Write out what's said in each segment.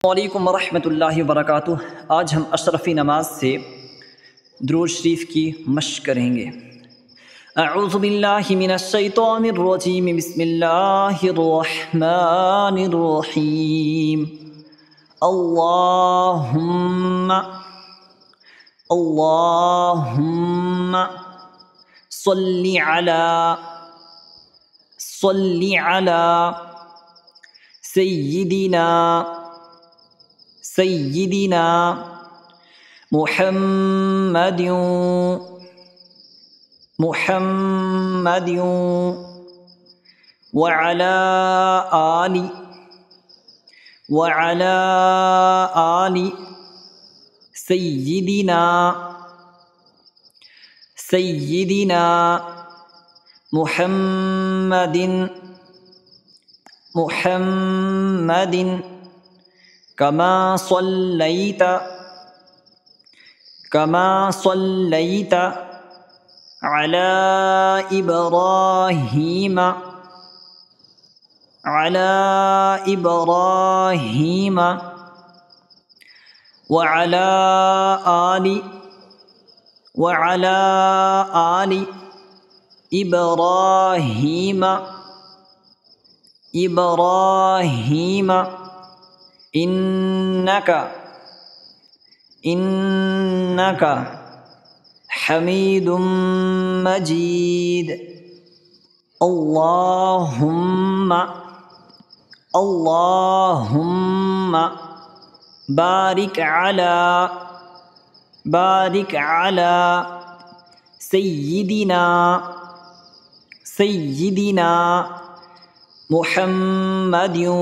वालेकुम वरहमतुल्लाहि वबरकातुह। आज हम अशरफ़ी नमाज से दुरूद शरीफ की मश्क करेंगे। अऊज़ु बिल्लाहि मिनश शैतानिर रजीम, बिस्मिल्लाहिर रहमानिर रहीम। अल्लाहुम्मा अल्लाहुम्मा सल्लि अला सय्यिदिना सय्यिदिना मुहम्मदिन वअला आलि सय्यिदिना मुहम्मदिन कमा सल्लैत अला इब्राहीम वअला आलि इब्राहीम इन्नका हमीदुम मजीद। अल्लाहुम्मा बारिक अला सय्यिदिना मुहम्मदिन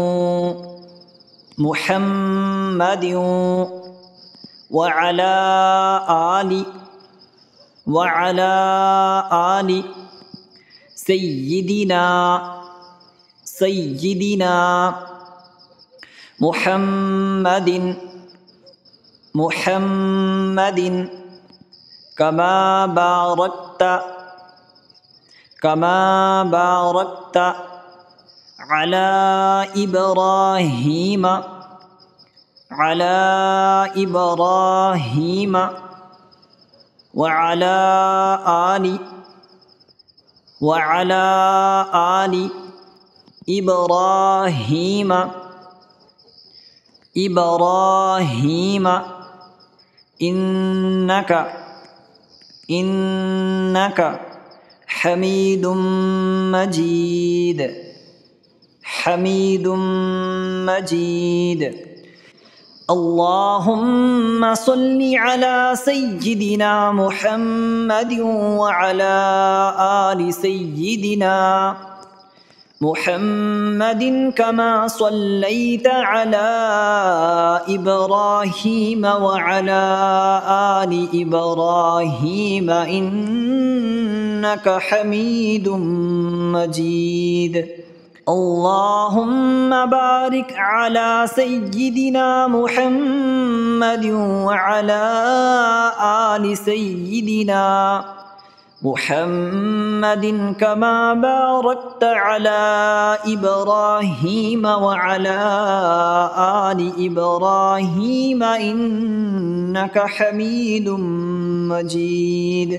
वअला आलि सय्यिदिना मुहम्मदिन कमा बारकत अला इब्राहीम वअला आलि इब्राहीम इन्नका हमीदुम मजीद। अल्लाहुम्मा सल्लि अला सय्यिदिना मुहम्मदिन वअला आलि सय्यिदिना मुहम्मदिन कमा सल्लैत अला इब्राहीम वअला आलि इब्राहीम इन्नका हमीदुम मजीद। अल्लाहुम्मा बारिक अला सय्यिदिना मुहम्मदिन वअला आलि सय्यिदिना मुहम्मदिन कमा बारकत अला इब्राहीम वअला आलि इब्राहीम इन्नका हमीदुम मजीद।